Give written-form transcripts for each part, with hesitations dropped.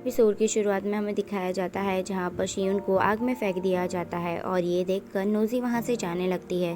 Episode की शुरुआत में हमें दिखाया जाता है जहां पर शियुन को आग में फेंक दिया जाता है और ये देखकर नोजी वहां से जाने लगती है।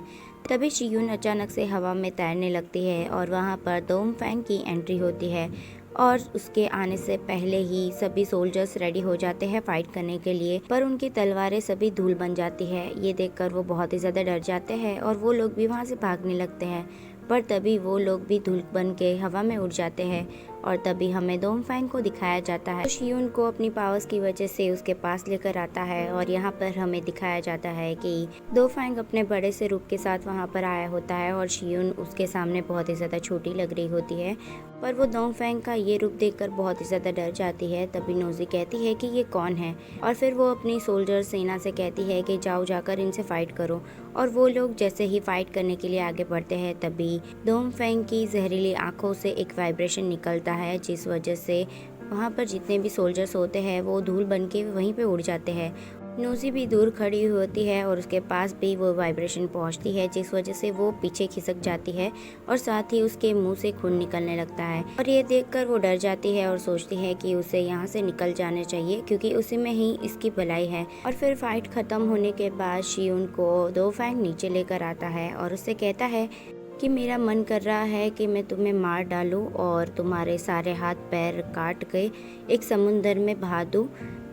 तभी शियुन अचानक से हवा में तैरने लगती है और वहां पर दोंगफैंग की एंट्री होती है और उसके आने से पहले ही सभी सोल्जर्स रेडी हो जाते हैं फाइट करने के लिए, पर उनकी तलवारें सभी धूल बन जाती है। ये देखकर वो बहुत ही ज़्यादा डर जाते हैं और वो लोग भी वहाँ से भागने लगते हैं, पर तभी वो लोग भी धूल बन के हवा में उड़ जाते हैं और तभी हमें दोंगफैंग को दिखाया जाता है। तो शियुन को अपनी पावर्स की वजह से उसके पास लेकर आता है और यहाँ पर हमें दिखाया जाता है कि दोंगफैंग अपने बड़े से रूप के साथ वहाँ पर आया होता है और शियुन उसके सामने बहुत ही ज़्यादा छोटी लग रही होती है, पर वो दोंगफैंग का ये रूप देखकर बहुत ही ज़्यादा डर जाती है। तभी नोजी कहती है कि ये कौन है और फिर वो अपनी सोल्जर सेना से कहती है कि जाओ जाकर इनसे फाइट करो, और वो लोग जैसे ही फाइट करने के लिए आगे बढ़ते हैं तभी दोंगफैंग की जहरीली आंखों से एक वाइब्रेशन निकलता है, जिस वजह से वहाँ पर जितने भी सोल्जर्स होते हैं वो धूल बन के वहीं पे उड़ जाते हैं। नोजी भी दूर खड़ी होती है और उसके पास भी वो वाइब्रेशन पहुंचती है, जिस वजह से वो पीछे खिसक जाती है और साथ ही उसके मुंह से खून निकलने लगता है और ये देखकर वो डर जाती है और सोचती है कि उसे यहाँ से निकल जाना चाहिए क्योंकि उसी में ही इसकी भलाई है। और फिर फाइट खत्म होने के बाद शियुन को दोंगफैंग नीचे लेकर आता है और उससे कहता है कि मेरा मन कर रहा है कि मैं तुम्हें मार डालूं और तुम्हारे सारे हाथ पैर काट के एक समुंदर में बहा दूं,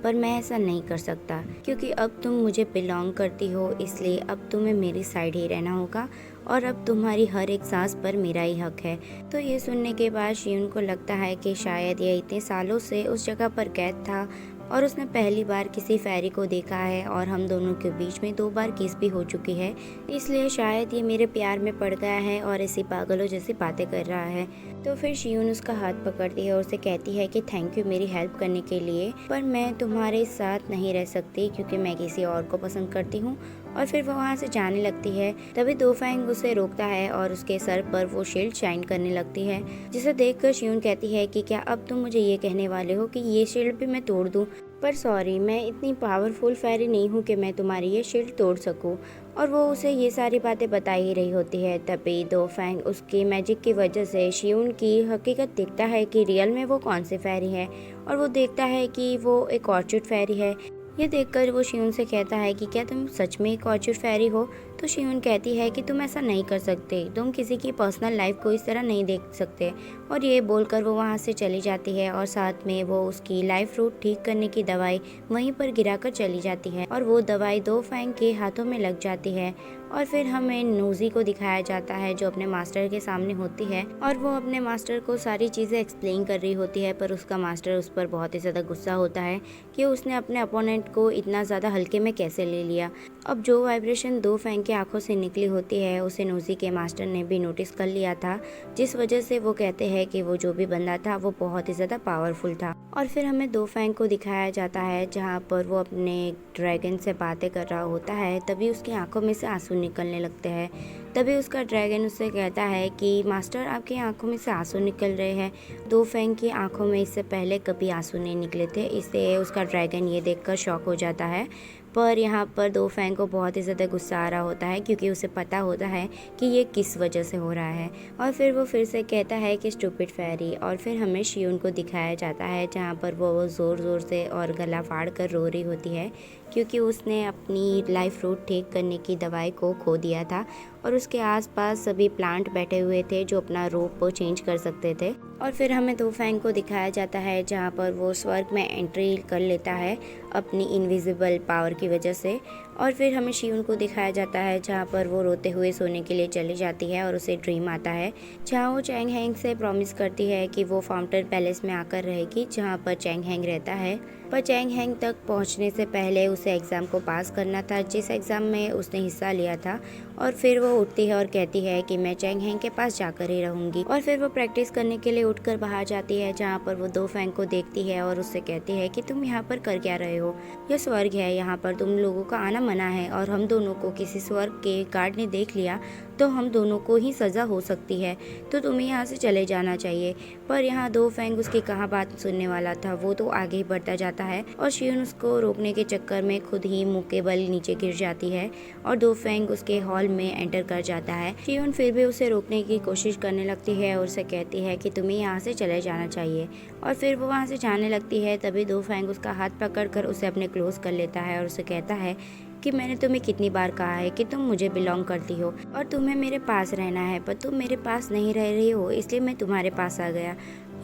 पर मैं ऐसा नहीं कर सकता क्योंकि अब तुम मुझे बिलोंग करती हो, इसलिए अब तुम्हें मेरी साइड ही रहना होगा और अब तुम्हारी हर एक सांस पर मेरा ही हक है। तो ये सुनने के बाद शियुन को लगता है कि शायद ये इतने सालों से उस जगह पर कैद था और उसने पहली बार किसी फेरी को देखा है और हम दोनों के बीच में 2 बार किस भी हो चुकी है, इसलिए शायद ये मेरे प्यार में पड़ गया है और ऐसी पागलों जैसी बातें कर रहा है। तो फिर शियुन उसका हाथ पकड़ती है और उसे कहती है कि थैंक यू मेरी हेल्प करने के लिए, पर मैं तुम्हारे साथ नहीं रह सकती क्योंकि मैं किसी और को पसंद करती हूँ। और फिर वो वहाँ से जाने लगती है। तभी दोंगफैंग उसे रोकता है और उसके सर पर वो शील्ड शाइन करने लगती है, जिसे देखकर शियुन कहती है कि क्या अब तुम मुझे ये कहने वाले हो कि ये शील्ड भी मैं तोड़ दूँ? पर सॉरी, मैं इतनी पावरफुल फेरी नहीं हूँ कि मैं तुम्हारी ये शील्ड तोड़ सकूँ। और वो उसे ये सारी बातें बता ही रही होती है। तभी दोंगफैंग उसकी मैजिक की वजह से शियुन की हकीकत देखता है कि रियल में वो कौन सी फेरी है, और वो देखता है कि वो एक ऑर्चिड फेरी है। ये देखकर वो शियुन से कहता है कि क्या तुम सच में एक ऑर्चिड फेरी हो? तो शियुन कहती है कि तुम ऐसा नहीं कर सकते, तुम किसी की पर्सनल लाइफ को इस तरह नहीं देख सकते। और ये बोलकर वो वहाँ से चली जाती है और साथ में वो उसकी लाइफ रूट ठीक करने की दवाई वहीं पर गिराकर चली जाती है और वो दवाई दोंगफैंग के हाथों में लग जाती है। और फिर हमें नोजी को दिखाया जाता है जो अपने मास्टर के सामने होती है और वो अपने मास्टर को सारी चीज़ें एक्सप्लेन कर रही होती है, पर उसका मास्टर उस पर बहुत ही ज़्यादा गुस्सा होता है कि उसने अपने अपोनेंट को इतना ज़्यादा हल्के में कैसे ले लिया। अब जो वाइब्रेशन दोंगफैंग की आंखों से निकली होती है उसे नोजी के मास्टर ने भी नोटिस कर लिया था, जिस वजह से वो कहते हैं कि वो जो भी बंदा था वो बहुत ही ज़्यादा पावरफुल था। और फिर हमें दोंगफैंग को दिखाया जाता है जहाँ पर वो अपने ड्रैगन से बातें कर रहा होता है। तभी उसकी आंखों में से आंसू निकलने लगते हैं। तभी उसका ड्रैगन उससे कहता है कि मास्टर, आपकी आंखों में से आंसू निकल रहे हैं। दोंगफैंग की आंखों में इससे पहले कभी आंसू नहीं निकले थे, इससे उसका ड्रैगन ये देखकर शॉक हो जाता है। पर यहाँ पर दोंगफैंग को बहुत ही ज़्यादा गुस्सा आ रहा होता है क्योंकि उसे पता होता है कि ये किस वजह से हो रहा है। और फिर वो फिर से कहता है कि स्टूपिड फेरी। और फिर हमें शियुन को दिखाया जाता है जहाँ पर वो ज़ोर ज़ोर से और गला फाड़ कर रो रही होती है क्योंकि उसने अपनी लाइफ रूट ठीक करने की दवाई को खो दिया था और उसके आसपास सभी प्लांट बैठे हुए थे जो अपना रूप चेंज कर सकते थे। और फिर हमें दोंगफैंग को दिखाया जाता है जहाँ पर वो स्वर्ग में एंट्री कर लेता है अपनी इनविजिबल पावर की वजह से। और फिर हमें शियुन को दिखाया जाता है जहाँ पर वो रोते हुए सोने के लिए चली जाती है और उसे ड्रीम आता है जहाँ वो चैंग हैंग से प्रॉमिस करती है कि वो फाउंटेन पैलेस में आकर रहेगी जहाँ पर चैंग हैंग रहता है। पर चैंग हैंग तक पहुँचने से पहले उसे एग्ज़ाम को पास करना था जिस एग्ज़ाम में उसने हिस्सा लिया था। और फिर वो उठती है और कहती है कि मैं चैंग हैंग के पास जाकर ही रहूँगी। और फिर वो प्रैक्टिस करने के लिए उठकर बाहर जाती है जहाँ पर वो दोंगफैंग को देखती है और उससे कहती है कि तुम यहाँ पर कर क्या रहे हो? यह स्वर्ग है, यहाँ पर तुम लोगों का आना मना है और हम दोनों को किसी स्वर्ग के गार्ड ने देख लिया तो हम दोनों को ही सज़ा हो सकती है, तो तुम्हें यहाँ से चले जाना चाहिए। पर यहाँ दो फैंग उसकी कहाँ बात सुनने वाला था, वो तो आगे ही बढ़ता जाता है और शियुन उसको रोकने के चक्कर में खुद ही मुँह के बल नीचे गिर जाती है और दो फैंग उसके हॉल में एंटर कर जाता है। शियुन फिर भी उसे रोकने की कोशिश करने लगती है और उसे कहती है कि तुम्हें यहाँ से चले जाना चाहिए और फिर वो वहाँ से जाने लगती है। तभी दो फैंग उसका हाथ पकड़कर उसे अपने क्लोज कर लेता है और उसे कहता है कि मैंने तुम्हें कितनी बार कहा है कि तुम मुझे बिलोंग करती हो और तुम्हें मेरे पास रहना है, पर तुम मेरे पास नहीं रह रही हो, इसलिए मैं तुम्हारे पास आ गया।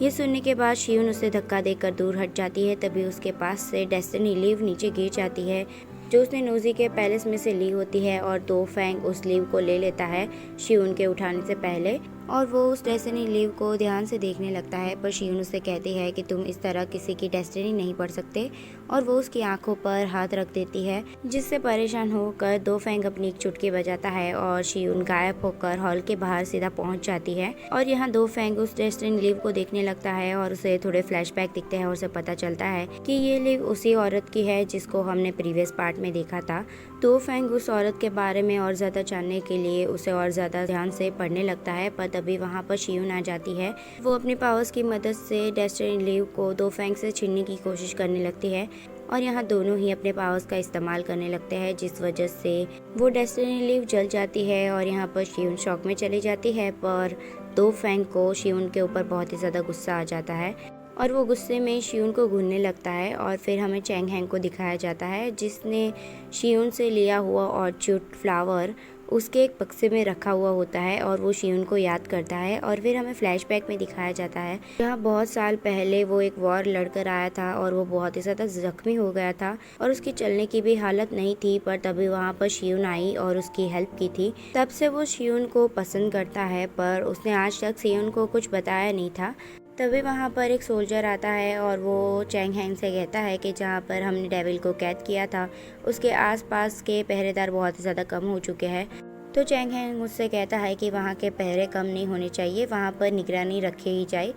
ये सुनने के बाद शियुन उसे धक्का देकर दूर हट जाती है। तभी उसके पास से डेस्टिनी लीव नीचे गिर जाती है जो उसने नोजी के पैलेस में से ली होती है और दो फैंग उस लीव को ले लेता है शियुन के उठाने से पहले और वो उस डेस्टिनी लीव को ध्यान से देखने लगता है। पर शियुन उससे कहती है कि तुम इस तरह किसी की डेस्टिनी नहीं पढ़ सकते और वो उसकी आंखों पर हाथ रख देती है, जिससे परेशान होकर दो फैंग अपनी एक चुटकी बजाता है और शियुन गायब होकर हॉल के बाहर सीधा पहुंच जाती है। और यहाँ दो फैंग उस डेस्टिनी लीव को देखने लगता है और उसे थोड़े फ्लैशबैक दिखते हैं और उसे पता चलता है कि ये लीव उसी औरत की है जिसको हमने प्रीवियस पार्ट में देखा था। दो फैंग उस औरत के बारे में और ज्यादा जानने के लिए उसे और ज्यादा ध्यान से पढ़ने लगता है। पर तभी वहाँ पर शियुन आ जाती है। वो अपनी पावर्स की मदद से डेस्टिनी लीव को दो फैंग से छीनने की कोशिश करने लगती है और यहाँ दोनों ही अपने पावर्स का इस्तेमाल करने लगते हैं, जिस वजह से वो डेस्टिनी लीव जल जाती है और यहाँ पर शियुन शॉक में चली जाती है। पर दो फैंग को शियुन के ऊपर बहुत ही ज़्यादा गुस्सा आ जाता है और वो गुस्से में शियुन को घूरने लगता है और फिर हमें चैंग हैंग को दिखाया जाता है जिसने शियुन से लिया हुआ ऑर्चिड फ्लावर उसके एक बक्से में रखा हुआ होता है और वो शियुन को याद करता है। और फिर हमें फ्लैशबैक में दिखाया जाता है जहाँ बहुत साल पहले वो एक वॉर लड़कर आया था और वो बहुत ही ज़्यादा जख्मी हो गया था और उसकी चलने की भी हालत नहीं थी। पर तभी वहाँ पर शियुन आई और उसकी हेल्प की थी। तब से वो शियुन को पसंद करता है, पर उसने आज तक शियुन को कुछ बताया नहीं था। तभी वहाँ पर एक सोल्जर आता है और वो चैंग हैंग से कहता है कि जहाँ पर हमने डेविल को कैद किया था उसके आसपास के पहरेदार बहुत ही ज़्यादा कम हो चुके हैं। तो चैंग हैंग उससे कहता है कि वहाँ के पहरे कम नहीं होने चाहिए, वहाँ पर निगरानी रखी ही जाए।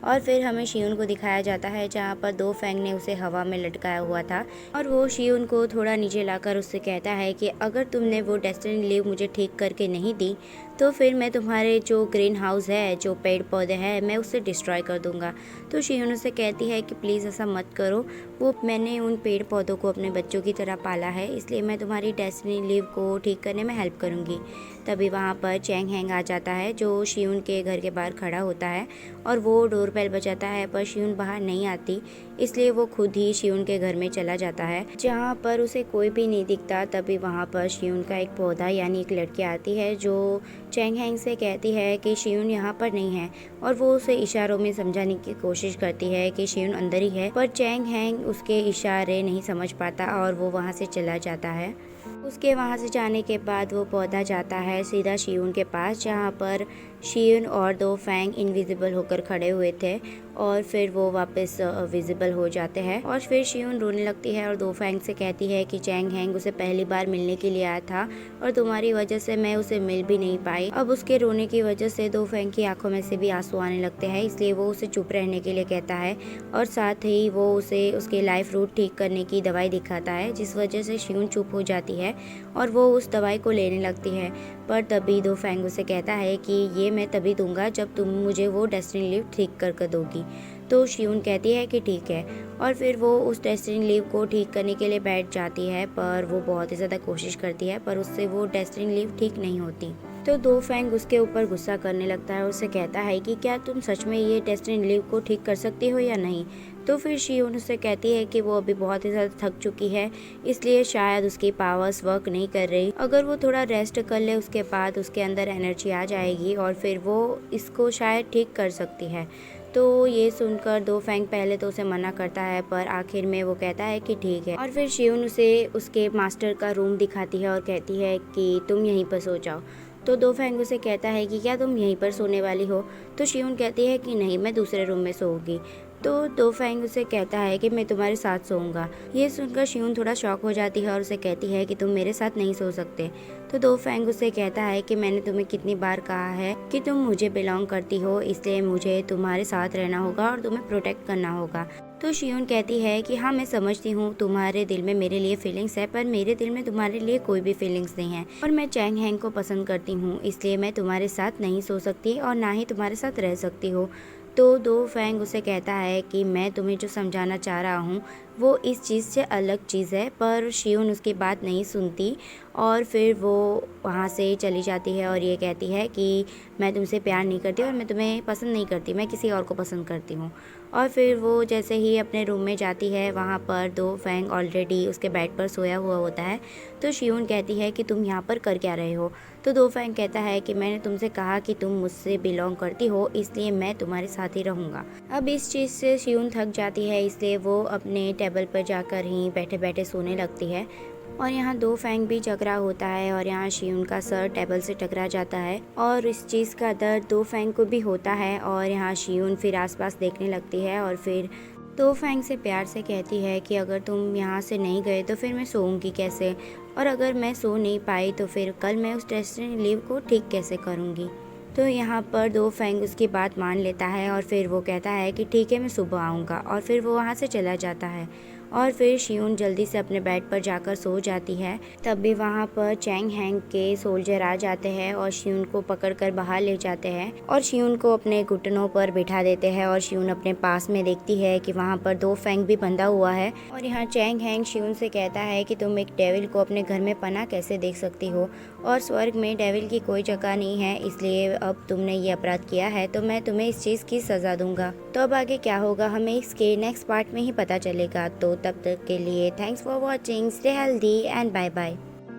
और फिर हमें शियुन को दिखाया जाता है जहाँ पर दो फैंग ने उसे हवा में लटकाया हुआ था और वो शियुन को थोड़ा नीचे लाकर उससे कहता है कि अगर तुमने वो डेस्टिनी लीव मुझे ठीक करके नहीं दी तो फिर मैं तुम्हारे जो ग्रीन हाउस है, जो पेड़ पौधे हैं, मैं उसे डिस्ट्रॉय कर दूंगा। तो शियुन उसे कहती है कि प्लीज़ ऐसा मत करो, वो मैंने उन पेड़ पौधों को अपने बच्चों की तरह पाला है, इसलिए मैं तुम्हारी डेस्टिनी लीव को ठीक करने में हेल्प करूँगी। तभी वहाँ पर चैंग हैंग आ जाता है जो शियुन के घर के बाहर खड़ा होता है और वो डोर बेल बजाता है, पर शियुन बाहर नहीं आती, इसलिए वो खुद ही शियुन के घर में चला जाता है जहाँ पर उसे कोई भी नहीं दिखता। तभी वहाँ पर शियुन का एक पौधा यानी एक लड़की आती है जो चैंग हैंग से कहती है कि शियुन यहाँ पर नहीं है और वो उसे इशारों में समझाने की कोशिश करती है कि शियुन अंदर ही है, पर चैंग हैंग उसके इशारे नहीं समझ पाता और वो वहाँ से चला जाता है। उसके वहाँ से जाने के बाद वो पौधा जाता है सीधा शियुन के पास जहाँ पर शियुन और दो फैंग इनविजिबल होकर खड़े हुए थे और फिर वो वापस विजिबल हो जाते हैं और फिर शियुन रोने लगती है और दो फैंग से कहती है कि चैंग हैंग उसे पहली बार मिलने के लिए आया था और तुम्हारी वजह से मैं उसे मिल भी नहीं पाई। अब उसके रोने की वजह से दो फैंग की आंखों में से भी आंसू आने लगते हैं, इसलिए वो उसे चुप रहने के लिए कहता है और साथ ही वो उसे उसके लाइफ रूट ठीक करने की दवाई दिखाता है, जिस वजह से शियुन चुप हो जाती है और वो उस दवाई को लेने लगती है। पर तभी दो फैंग उसे कहता है कि ये मैं तभी दूंगा जब तुम मुझे वो डेस्टिनी लीव ठीक कर दोगी। तो शियुन कहती है कि ठीक है और फिर वो उस डेस्टिनी लीव को ठीक करने के लिए बैठ जाती है, पर वो बहुत ही ज़्यादा कोशिश करती है पर उससे वो डेस्टिनी लीव ठीक नहीं होती। तो दो फैंग उसके ऊपर गुस्सा करने लगता है और उसे कहता है कि क्या तुम सच में ये डेस्टिनी लीव को ठीक कर सकती हो या नहीं। तो फिर शियुन उससे कहती है कि वो अभी बहुत ही ज़्यादा थक चुकी है, इसलिए शायद उसकी पावर्स वर्क नहीं कर रही, अगर वो थोड़ा रेस्ट कर ले उसके बाद उसके अंदर एनर्जी आ जाएगी और फिर वो इसको शायद ठीक कर सकती है। तो ये सुनकर दो फैंग पहले तो उसे मना करता है पर आखिर में वो कहता है कि ठीक है और फिर शियुन उसे उसके मास्टर का रूम दिखाती है और कहती है कि तुम यहीं पर सो जाओ। तो दो फैंग उसे कहता है कि क्या तुम यहीं पर सोने वाली हो। तो शियुन कहती है कि नहीं, मैं दूसरे रूम में सोऊंगी। तो दो फैंग उसे कहता है कि मैं तुम्हारे साथ सोऊंगा। ये सुनकर शियुन थोड़ा शॉक हो जाती है और उसे कहती है कि तुम मेरे साथ नहीं सो सकते। तो दो फैंग उसे कहता है कि मैंने तुम्हें कितनी बार कहा है कि तुम मुझे बिलोंग करती हो, इसलिए मुझे तुम्हारे साथ रहना होगा और तुम्हें प्रोटेक्ट करना होगा। तो शियून कहती है कि हाँ, मैं समझती हूँ तुम्हारे दिल में मेरे लिए फीलिंग्स है, पर मेरे दिल में तुम्हारे लिए कोई भी फीलिंग्स नहीं है और मैं चैंग हैंग को पसंद करती हूँ, इसलिए मैं तुम्हारे साथ नहीं सो सकती और ना ही तुम्हारे साथ रह सकती हूँ। तो दो फैंग उसे कहता है कि मैं तुम्हें जो समझाना चाह रहा हूँ वो इस चीज़ से अलग चीज़ है, पर शियून उसकी बात नहीं सुनती और फिर वो वहाँ से चली जाती है और ये कहती है कि मैं तुमसे प्यार नहीं करती और मैं तुम्हें पसंद नहीं करती, मैं किसी और को पसंद करती हूँ। और फिर वो जैसे ही अपने रूम में जाती है, वहाँ पर दो फैंग ऑलरेडी उसके बेड पर सोया हुआ होता है। तो शियून कहती है कि तुम यहाँ पर कर क्या रहे हो? तो दो फैंग कहता है कि मैंने तुमसे कहा कि तुम मुझसे बिलोंग करती हो, इसलिए मैं तुम्हारे साथ ही रहूँगा। अब इस चीज़ से शियून थक जाती है, इसलिए वो अपने टेबल पर जाकर ही बैठे बैठे सोने लगती है और यहाँ दो फैंग भी जग रहा होता है और यहाँ शियून का सर टेबल से टकरा जाता है और इस चीज़ का दर्द दो फैंग को भी होता है और यहाँ शियून फिर आसपास देखने लगती है और फिर दो फैंग से प्यार से कहती है कि अगर तुम यहाँ से नहीं गए तो फिर मैं सोऊंगी कैसे, और अगर मैं सो नहीं पाई तो फिर कल मैं उस डेस्टिनी लीव को ठीक कैसे करूँगी। तो यहाँ पर दो फैंग उसकी बात मान लेता है और फिर वो कहता है कि ठीक है, मैं सुबह आऊँगा, और फिर वो वहाँ से चला जाता है और फिर शियून जल्दी से अपने बेड पर जाकर सो जाती है। तब भी वहाँ पर चैंग हैंग के सोल्जर आ जाते हैं और शियून को पकड़कर बाहर ले जाते हैं और शियून को अपने घुटनों पर बिठा देते हैं और शियून अपने पास में देखती है कि वहाँ पर दो फैंग भी बंधा हुआ है और यहाँ चैंग हैंग शियून से कहता है कि तुम एक डेविल को अपने घर में पनाह कैसे देख सकती हो, और स्वर्ग में डेविल की कोई जगह नहीं है, इसलिए अब तुमने ये अपराध किया है तो मैं तुम्हें इस चीज़ की सज़ा दूंगा। तो अब आगे क्या होगा हमें इसके नेक्स्ट पार्ट में ही पता चलेगा। तो तब तक के लिए thanks for watching, stay healthy and bye bye.